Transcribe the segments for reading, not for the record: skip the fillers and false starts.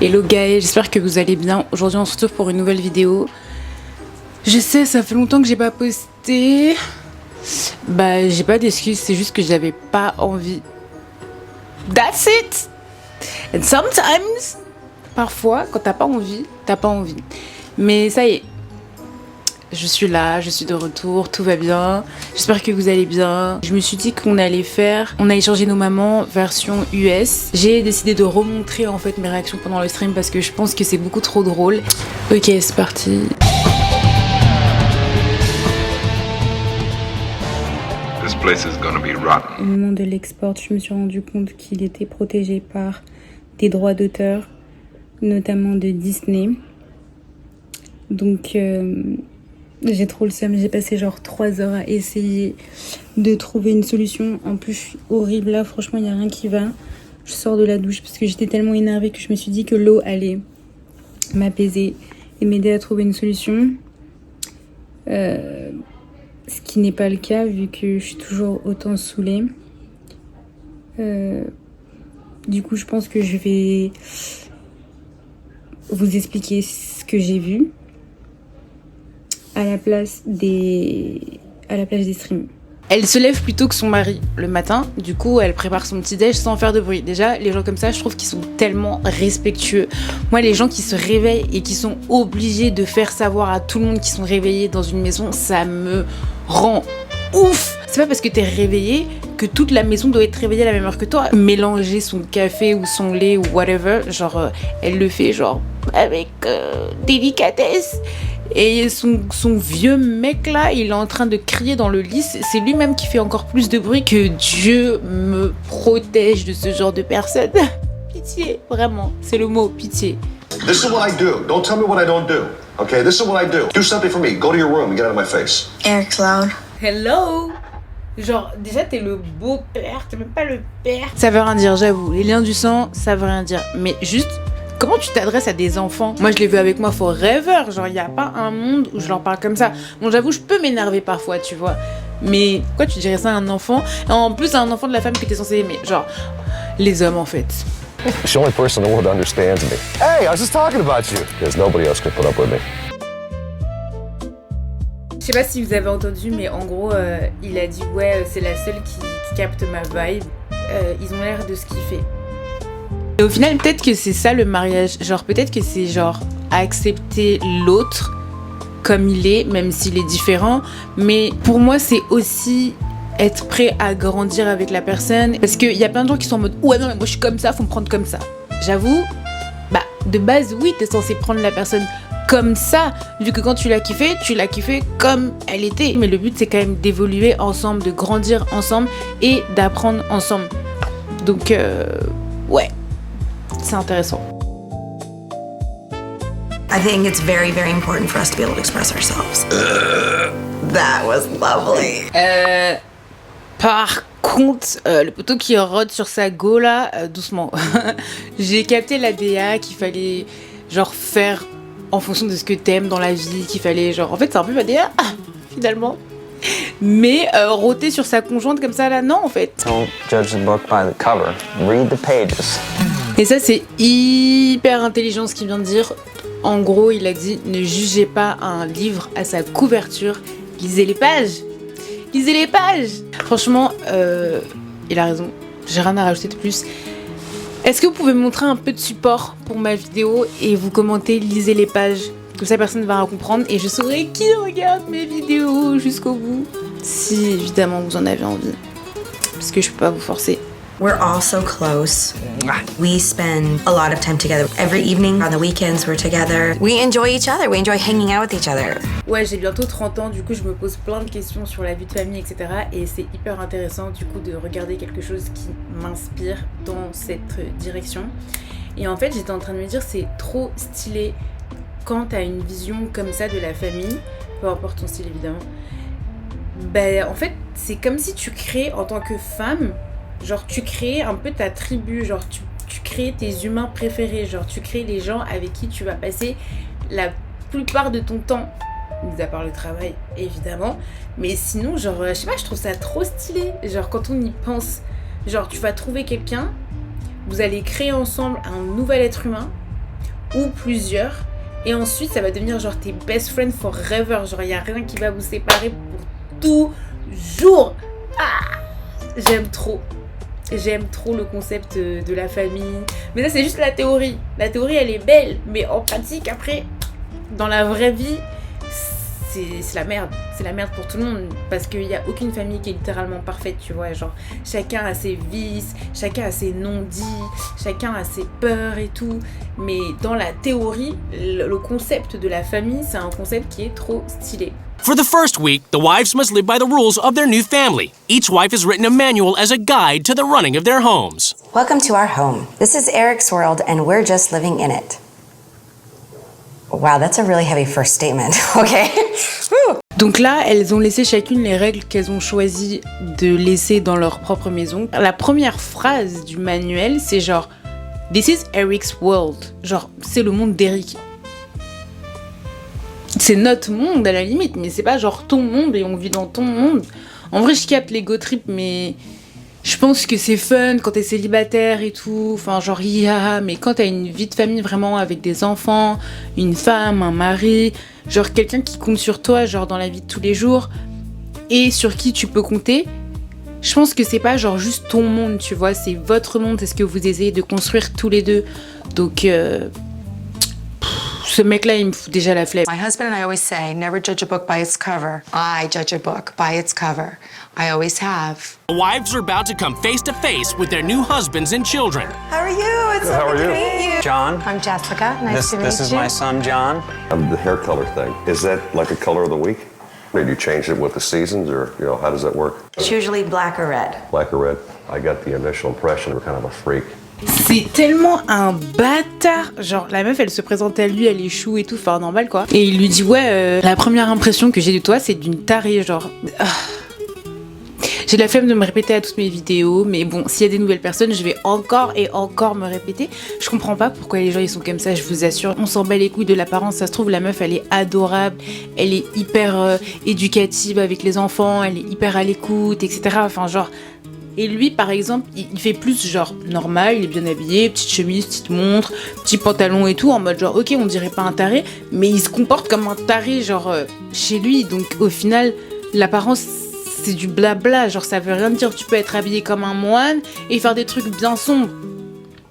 Hello guys, j'espère que vous allez bien. Aujourd'hui on se retrouve pour une nouvelle vidéo. Je sais, ça fait longtemps que j'ai pas posté. Bah j'ai pas d'excuses, c'est juste que j'avais pas envie. That's it. And sometimes, parfois quand t'as pas envie, t'as pas envie. Mais ça y est, je suis là, je suis de retour, tout va bien. J'espère que vous allez bien. Je me suis dit qu'on allait on a échangé nos mamans version US. J'ai décidé de remontrer en fait mes réactions pendant le stream parce que je pense que c'est beaucoup trop drôle. Ok, c'est parti. This place is gonna be rotten. Au moment de l'export, je me suis rendu compte qu'il était protégé par des droits d'auteur, notamment de Disney. Donc j'ai trop le seum, j'ai passé genre 3 heures à essayer de trouver une solution. En plus, je suis horrible là, franchement, il n'y a rien qui va. Je sors de la douche parce que j'étais tellement énervée que je me suis dit que l'eau allait m'apaiser et m'aider à trouver une solution. Ce qui n'est pas le cas vu que je suis toujours autant saoulée. Du coup, je pense que je vais vous expliquer ce que j'ai vu à la place des streams. Elle se lève plus tôt que son mari le matin, du coup elle prépare son petit déj sans faire de bruit. Déjà, les gens comme ça, je trouve qu'ils sont tellement respectueux. Moi, les gens qui se réveillent et qui sont obligés de faire savoir à tout le monde qu'ils sont réveillés dans une maison, ça me rend ouf. C'est pas parce que t'es réveillé que toute la maison doit être réveillée à la même heure que toi. Mélanger son café ou son lait ou whatever, genre elle le fait genre avec délicatesse. Et son vieux mec là, il est en train de crier dans le lit. C'est lui-même qui fait encore plus de bruit. Que Dieu me protège de ce genre de personnes. Pitié, vraiment, c'est le mot, pitié. This is what I do. Don't tell me what I don't do. Okay, this is what I do. Do something for me. Go to your room and get out of my face. Eric's loud. Hello. Genre, déjà t'es le beau-père, t'es même pas le père. Ça veut rien dire, j'avoue. Les liens du sang, ça veut rien dire. Mais juste, comment tu t'adresses à des enfants? Moi, je l'ai vu avec moi forever. Genre, il n'y a pas un monde où je leur parle comme ça. Bon, j'avoue, je peux m'énerver parfois, tu vois. Mais pourquoi tu dirais ça à un enfant? En plus, à un enfant de la femme que t'es censé aimer. Genre, les hommes, en fait. She's the only person in the world that understands me. Hey, I was just talking about you. Because nobody else could put up with me. Je sais pas si vous avez entendu, mais en gros, il a dit ouais, c'est la seule qui capte ma vibe. Ils ont l'air de se kiffer. Et au final, peut-être que c'est ça le mariage. Genre, peut-être que c'est genre accepter l'autre comme il est, même s'il est différent. Mais pour moi, c'est aussi être prêt à grandir avec la personne. Parce qu'il y a plein de gens qui sont en mode ouais, non, mais moi je suis comme ça, faut me prendre comme ça. J'avoue, bah, de base, oui, t'es censé prendre la personne comme ça, vu que quand tu l'as kiffé comme elle était. Mais le but, c'est quand même d'évoluer ensemble, de grandir ensemble et d'apprendre ensemble. Donc, ouais. C'est intéressant. I think it's very, very important for us to be able to express ourselves. That was lovely. Par contre, le poteau qui rôde sur sa go là, doucement. J'ai capté la DA qu'il fallait genre faire en fonction de ce que t'aimes dans la vie, qu'il fallait genre... En fait, c'est un peu ma DA, finalement. Mais rôter sur sa conjointe comme ça là, non en fait. Don't judge the book by the cover. Read the pages. Et ça, c'est hyper intelligent ce qu'il vient de dire. En gros, il a dit ne jugez pas un livre à sa couverture, lisez les pages. Lisez les pages. Franchement, il a raison. J'ai rien à rajouter de plus. Est-ce que vous pouvez me montrer un peu de support pour ma vidéo et vous commenter, lisez les pages. Comme ça, personne ne va comprendre et je saurai qui regarde mes vidéos jusqu'au bout. Si évidemment vous en avez envie. Parce que je peux pas vous forcer. We're all so close. We spend a lot of time together. Every evening, on the weekends, we're together. We enjoy each other. We enjoy hanging out with each other. Ouais, j'ai bientôt 30 ans, du coup je me pose plein de questions sur la vie de famille, etc. Et c'est hyper intéressant du coup de regarder quelque chose qui m'inspire dans cette direction. Et en fait, j'étais en train de me dire, c'est trop stylé quand t'as une vision comme ça de la famille, peu importe ton style évidemment. Bah en fait, c'est comme si tu crées en tant que femme, genre tu crées un peu ta tribu, genre tu crées tes humains préférés, genre tu crées les gens avec qui tu vas passer la plupart de ton temps, mis à part le travail évidemment, mais sinon genre je sais pas, je trouve ça trop stylé, genre quand on y pense, genre tu vas trouver quelqu'un, vous allez créer ensemble un nouvel être humain ou plusieurs. Et ensuite, ça va devenir genre tes best friends forever. Genre, il n'y a rien qui va vous séparer pour toujours. Ah, j'aime trop. J'aime trop le concept de la famille. Mais ça, c'est juste la théorie. La théorie, elle est belle. Mais en pratique, après, dans la vraie vie, c'est la merde. C'est la merde pour tout le monde. Parce qu'il n'y a aucune famille qui est littéralement parfaite, tu vois. Genre, chacun a ses vices, chacun a ses non-dits, chacun a ses peurs et tout. Mais dans la théorie, le concept de la famille, c'est un concept qui est trop stylé. For the first week, the wives must live by the rules of their new family. Each wife has written a manual as a guide to the running of their homes. Welcome to our home. This is Eric's world, and we're just living in it. Wow, that's a really heavy first statement. Okay. Donc là, elles ont laissé chacune les règles qu'elles ont choisi de laisser dans leur propre maison. La première phrase du manuel, c'est genre « This is Eric's world ». Genre, c'est le monde d'Eric. C'est notre monde à la limite, mais c'est pas genre ton monde et on vit dans ton monde. En vrai, je capte l'ego trip, mais je pense que c'est fun quand t'es célibataire et tout. Enfin, genre, mais quand t'as une vie de famille vraiment avec des enfants, une femme, un mari, genre quelqu'un qui compte sur toi, genre dans la vie de tous les jours, et sur qui tu peux compter, je pense que c'est pas genre juste ton monde, tu vois, c'est votre monde, c'est ce que vous essayez de construire tous les deux. Donc, ce mec-là, il me fout déjà la flemme. My husband and I always say, never judge a book by its cover. I judge a book by its cover. I always have. The wives are about to come face to face with their new husbands and children. How are you? It's so good to meet you. John, I'm Jessica. Nice to meet you. this is my son, John. The hair color thing, is that like a color of the week? Or do you change it with the seasons, or how does that work? It's usually black or red. Black or red? I got the initial impression you're kind of a freak. C'est tellement un bâtard. Genre, la meuf, elle se présente à lui, elle échoue et tout, enfin normal quoi. Et il lui dit ouais, la première impression que j'ai de toi, c'est d'une tarée, genre. J'ai la flemme de me répéter à toutes mes vidéos, mais bon, s'il y a des nouvelles personnes, je vais encore et encore me répéter. Je comprends pas pourquoi les gens ils sont comme ça, je vous assure. On s'en bat les couilles de l'apparence, ça se trouve, la meuf elle est adorable, elle est hyper éducative avec les enfants, elle est hyper à l'écoute, etc. Enfin, genre. Et lui, par exemple, il fait plus genre normal, il est bien habillé, petite chemise, petite montre, petit pantalon et tout, en mode genre, ok, on dirait pas un taré, mais il se comporte comme un taré, genre, chez lui. Donc, au final, l'apparence, c'est du blabla, genre, ça veut rien dire. Tu peux être habillé comme un moine et faire des trucs bien sombres.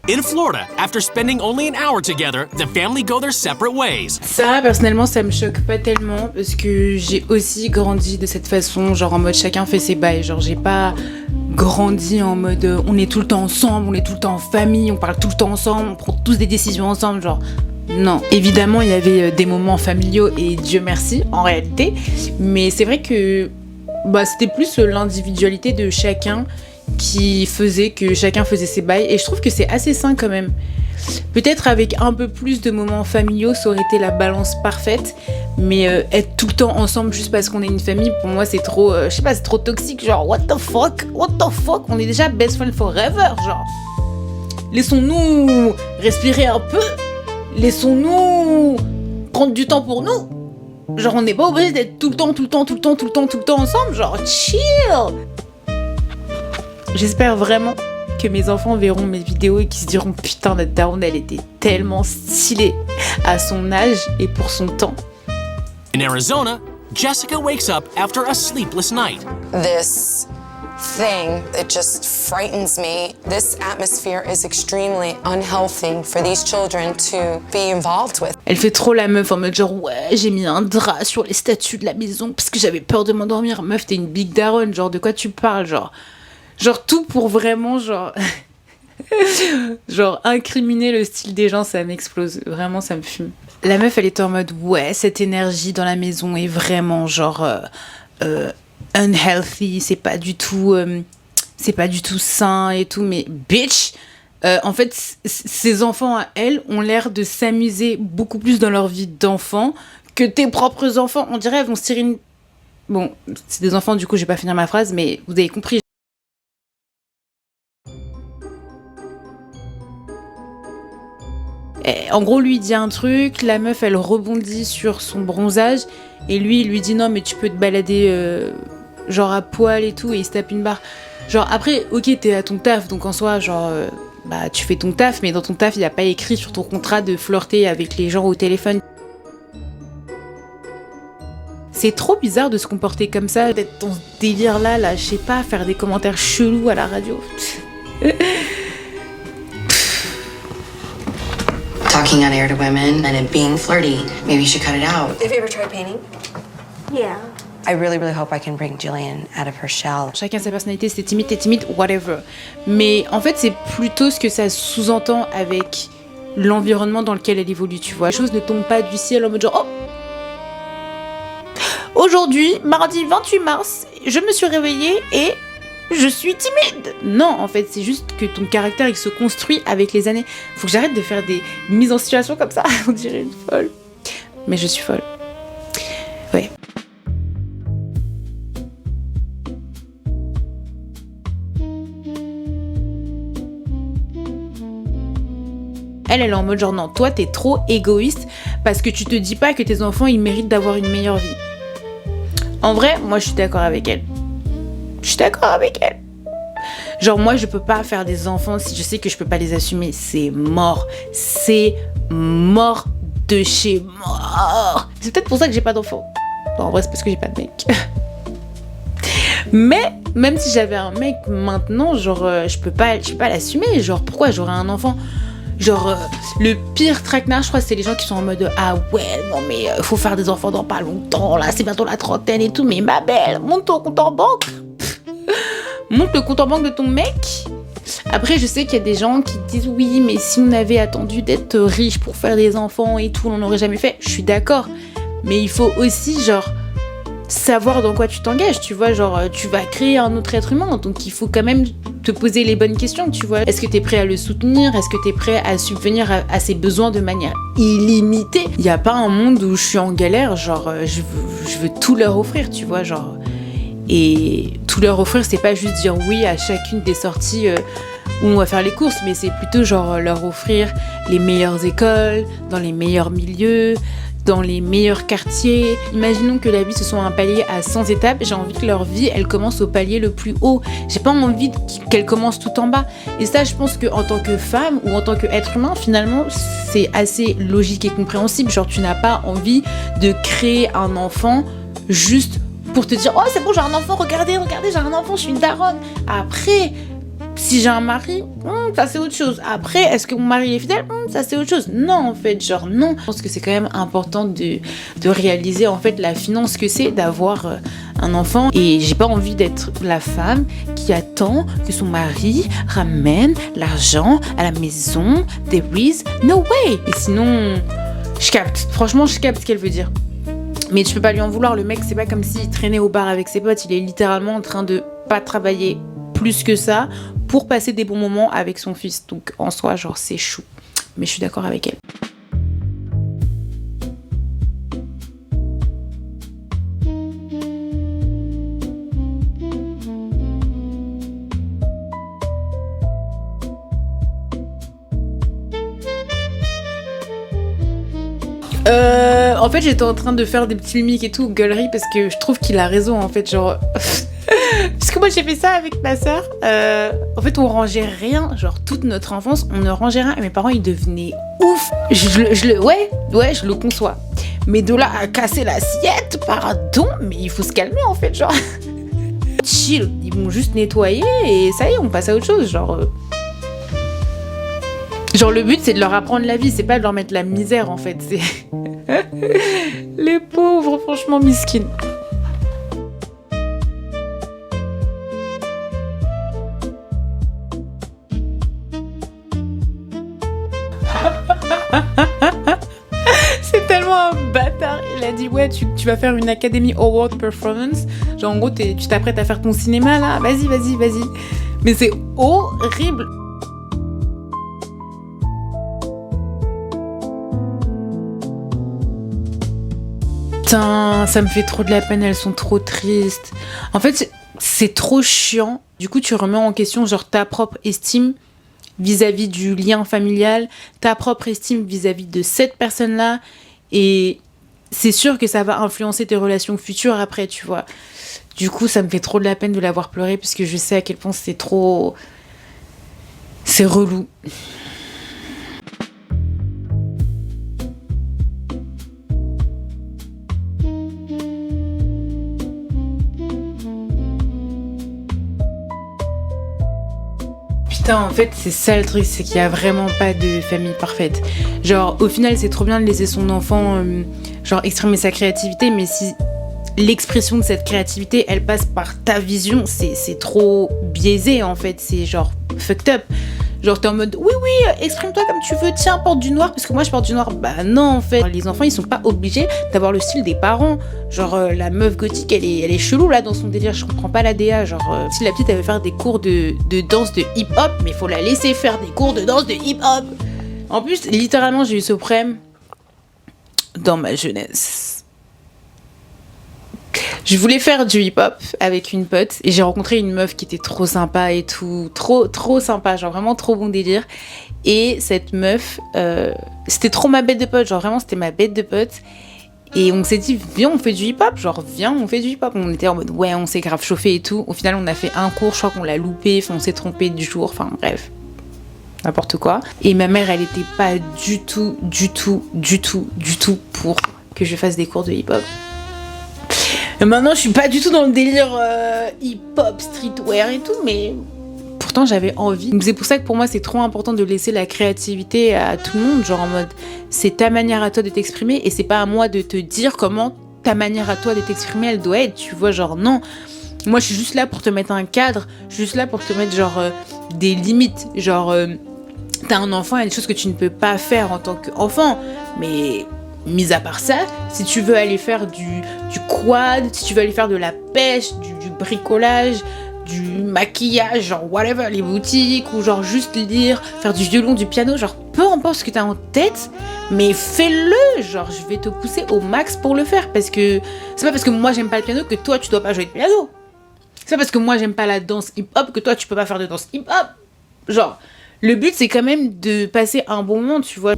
In Florida, after spending only an hour together, the family go their separate ways. Ça, personnellement, ça me choque pas tellement parce que j'ai aussi grandi de cette façon, genre en mode chacun fait ses bails. Genre, j'ai pas grandi en mode on est tout le temps ensemble, on est tout le temps en famille, on parle tout le temps ensemble, on prend tous des décisions ensemble, genre. Non, évidemment, il y avait des moments familiaux et Dieu merci, en réalité. Mais c'est vrai que c'était plus l'individualité de chacun qui faisait que chacun faisait ses bails. Et je trouve que c'est assez sain quand même. Peut-être avec un peu plus de moments familiaux, ça aurait été la balance parfaite. Mais être tout le temps ensemble juste parce qu'on est une famille, pour moi, c'est trop... je sais pas, c'est trop toxique. Genre, what the fuck? On est déjà best friend forever, genre. Laissons-nous respirer un peu. Laissons-nous prendre du temps pour nous. Genre, on n'est pas obligé d'être tout le temps ensemble. Genre, chill. J'espère vraiment que mes enfants verront mes vidéos et qu'ils se diront putain, notre daronne, elle était tellement stylée à son âge et pour son temps. In Arizona, Jessica wakes up after a sleepless night. This thing, it just frightens me. This atmosphere is extremely unhealthy for these children to be involved with. Elle fait trop la meuf en mode genre ouais, j'ai mis un drap sur les statues de la maison parce que j'avais peur de m'endormir. Meuf, t'es une big daronne, genre de quoi tu parles, genre tout pour vraiment genre genre incriminer le style des gens, ça m'explose, vraiment ça me fume. La meuf elle est en mode ouais, cette énergie dans la maison est vraiment genre unhealthy, c'est pas du tout sain et tout, mais bitch, en fait ces enfants à elle ont l'air de s'amuser beaucoup plus dans leur vie d'enfant que tes propres enfants. On dirait elles vont se tirer une... Bon, c'est des enfants, du coup je vais pas finir ma phrase, mais vous avez compris. En gros, lui il dit un truc, la meuf elle rebondit sur son bronzage et lui il lui dit non mais tu peux te balader genre à poil et tout, et il se tape une barre. Genre après, ok t'es à ton taf donc en soi genre bah tu fais ton taf, mais dans ton taf, il n'y a pas écrit sur ton contrat de flirter avec les gens au téléphone. C'est trop bizarre de se comporter comme ça, d'être dans ce délire-là, je sais pas, faire des commentaires chelous à la radio. Talking on air to women and it being flirty. Maybe you should cut it out. Have you ever tried painting? Yeah. I really hope I can bring Jillian out of her shell. Chacun sa personnalité, c'est timide, t'es timide, whatever. Mais en fait, c'est plutôt ce que ça sous-entend avec l'environnement dans lequel elle évolue, tu vois. Les choses ne tombent pas du ciel en mode genre, oh, aujourd'hui, mardi 28 mars, je me suis réveillée et je suis timide. Non, en fait, c'est juste que ton caractère, il se construit avec les années. Faut que j'arrête de faire des mises en situation comme ça. On dirait une folle. Mais je suis folle. Ouais. Elle est en mode genre non, toi t'es trop égoïste parce que tu te dis pas que tes enfants ils méritent d'avoir une meilleure vie. En vrai, moi je suis d'accord avec elle. Genre moi je peux pas faire des enfants si je sais que je peux pas les assumer. C'est mort de chez mort. C'est peut-être pour ça que j'ai pas d'enfants. Non, en vrai c'est parce que j'ai pas de mec. Mais même si j'avais un mec maintenant, genre je peux pas l'assumer. Genre pourquoi j'aurais un enfant? Genre, le pire traquenard, je crois, c'est les gens qui sont en mode ah ouais, non mais faut faire des enfants dans pas longtemps, là, c'est bientôt la trentaine et tout, mais ma belle, monte ton compte en banque. Monte le compte en banque de ton mec. Après, je sais qu'il y a des gens qui disent oui, mais si on avait attendu d'être riche pour faire des enfants et tout, on n'aurait jamais fait. Je suis d'accord. Mais il faut aussi, genre, savoir dans quoi tu t'engages, tu vois, genre tu vas créer un autre être humain, donc il faut quand même te poser les bonnes questions, tu vois. Est-ce que t'es prêt à le soutenir? Est-ce que t'es prêt à subvenir à ses besoins de manière illimitée? Il n'y a pas un monde où je suis en galère, genre je veux tout leur offrir, tu vois, genre. Et tout leur offrir, c'est pas juste dire oui à chacune des sorties où on va faire les courses, mais c'est plutôt genre leur offrir les meilleures écoles, dans les meilleurs milieux, dans les meilleurs quartiers. Imaginons que la vie ce soit un palier à 100 étapes, j'ai envie que leur vie elle commence au palier le plus haut. J'ai pas envie qu'elle commence tout en bas. Et ça, je pense qu'en tant que femme ou en tant qu'être humain, finalement, c'est assez logique et compréhensible. Genre, tu n'as pas envie de créer un enfant juste pour te dire « Oh, c'est bon, j'ai un enfant, regardez, j'ai un enfant, je suis une daronne. » Après, si j'ai un mari, ça c'est autre chose. Après, est-ce que mon mari est fidèle? Ça c'est autre chose. Non, en fait, genre non. Je pense que c'est quand même important de réaliser en fait la finance que c'est d'avoir un enfant. Et j'ai pas envie d'être la femme qui attend que son mari ramène l'argent à la maison. There is no way. Et sinon, je capte. Franchement, je capte ce qu'elle veut dire. Mais tu peux pas lui en vouloir. Le mec, c'est pas comme s'il traînait au bar avec ses potes. Il est littéralement en train de pas travailler plus que ça pour passer des bons moments avec son fils. Donc en soi, genre c'est chou. Mais je suis d'accord avec elle. En fait, j'étais en train de faire des petits mimiques et tout, gueulerie, parce que je trouve qu'il a raison, en fait, genre... Parce que moi, j'ai fait ça avec ma sœur. En fait, on rangeait rien, genre, toute notre enfance, on ne rangeait rien, et mes parents, ils devenaient ouf. Ouais, je le conçois. Mais de là à casser l'assiette, pardon, mais il faut se calmer, en fait, genre... Chill, ils vont juste nettoyer, et ça y est, on passe à autre chose, genre... Genre, le but, c'est de leur apprendre la vie, c'est pas de leur mettre la misère, en fait, c'est... Les pauvres, franchement, miskines. C'est tellement un bâtard. Il a dit, ouais, tu vas faire une Academy Award Performance. Genre, en gros, tu t'apprêtes à faire ton cinéma, là. Vas-y. Mais c'est horrible. Putain, ça me fait trop de la peine, elles sont trop tristes. En fait, c'est trop chiant. Du coup, tu remets en question genre ta propre estime vis-à-vis du lien familial, ta propre estime vis-à-vis de cette personne-là. Et c'est sûr que ça va influencer tes relations futures après, tu vois. Du coup, ça me fait trop de la peine de l'avoir pleuré parce que je sais à quel point c'est trop C'est relou. Putain, en fait, c'est ça le truc, c'est qu'il y a vraiment pas de famille parfaite. Genre, au final, c'est trop bien de laisser son enfant, genre, exprimer sa créativité, mais si l'expression de cette créativité, elle passe par ta vision, c'est trop biaisé, en fait. C'est genre fucked up. Genre, t'es en mode, oui, exprime-toi comme tu veux, tiens, porte du noir, parce que moi, je porte du noir. Bah non, en fait. Les enfants, ils sont pas obligés d'avoir le style des parents. Genre, la meuf gothique, elle est chelou, là, dans son délire. Je comprends pas la DA. Genre, si la petite, elle veut faire des cours de danse de hip-hop, mais faut la laisser faire des cours de danse de hip-hop. En plus, littéralement, j'ai eu ce problème dans ma jeunesse. Je voulais faire du hip-hop avec une pote et j'ai rencontré une meuf qui était trop sympa et tout, trop sympa, genre vraiment trop bon délire. Et cette meuf, c'était trop ma bête de pote, genre vraiment c'était ma bête de pote. Et on s'est dit, viens on fait du hip-hop, genre viens on fait du hip-hop. On était en mode ouais on s'est grave chauffé et tout. Au final on a fait un cours, je crois qu'on l'a loupé, on s'est trompé du jour, enfin bref. N'importe quoi. Et ma mère elle était pas du tout pour que je fasse des cours de hip-hop. Et maintenant, je suis pas du tout dans le délire hip-hop, streetwear et tout, mais pourtant j'avais envie. Donc c'est pour ça que pour moi c'est trop important de laisser la créativité à tout le monde, genre en mode c'est ta manière à toi de t'exprimer et c'est pas à moi de te dire comment ta manière à toi de t'exprimer elle doit être, tu vois, genre non. Moi je suis juste là pour te mettre un cadre, je suis juste là pour te mettre genre des limites, genre t'as un enfant, il y a des choses que tu ne peux pas faire en tant qu'enfant, mais mis à part ça, si tu veux aller faire du quad, si tu veux aller faire de la pêche, du bricolage, du maquillage, genre whatever, les boutiques, ou genre juste lire, faire du violon, du piano, genre peu importe ce que t'as en tête, mais fais-le, genre je vais te pousser au max pour le faire, parce que c'est pas parce que moi j'aime pas le piano que toi tu dois pas jouer de piano. C'est pas parce que moi j'aime pas la danse hip-hop que toi tu peux pas faire de danse hip-hop. Genre, le but c'est quand même de passer un bon moment, tu vois.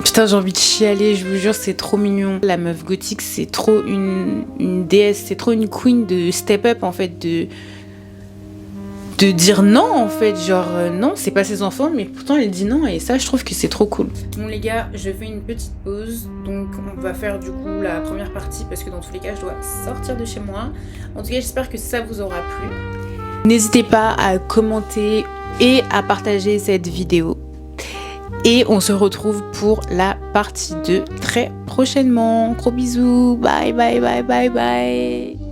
Putain, j'ai envie de chialer, je vous jure, c'est trop mignon. La meuf gothique, c'est trop une déesse, c'est trop une queen de step up, en fait, de dire non, en fait. Genre, non, c'est pas ses enfants, mais pourtant, elle dit non, et ça, je trouve que c'est trop cool. Bon, les gars, je fais une petite pause, donc on va faire, du coup, la première partie, parce que dans tous les cas, je dois sortir de chez moi. En tout cas, j'espère que ça vous aura plu. N'hésitez pas à commenter et à partager cette vidéo. Et on se retrouve pour la partie 2 très prochainement. Gros bisous. Bye, bye, bye, bye, bye.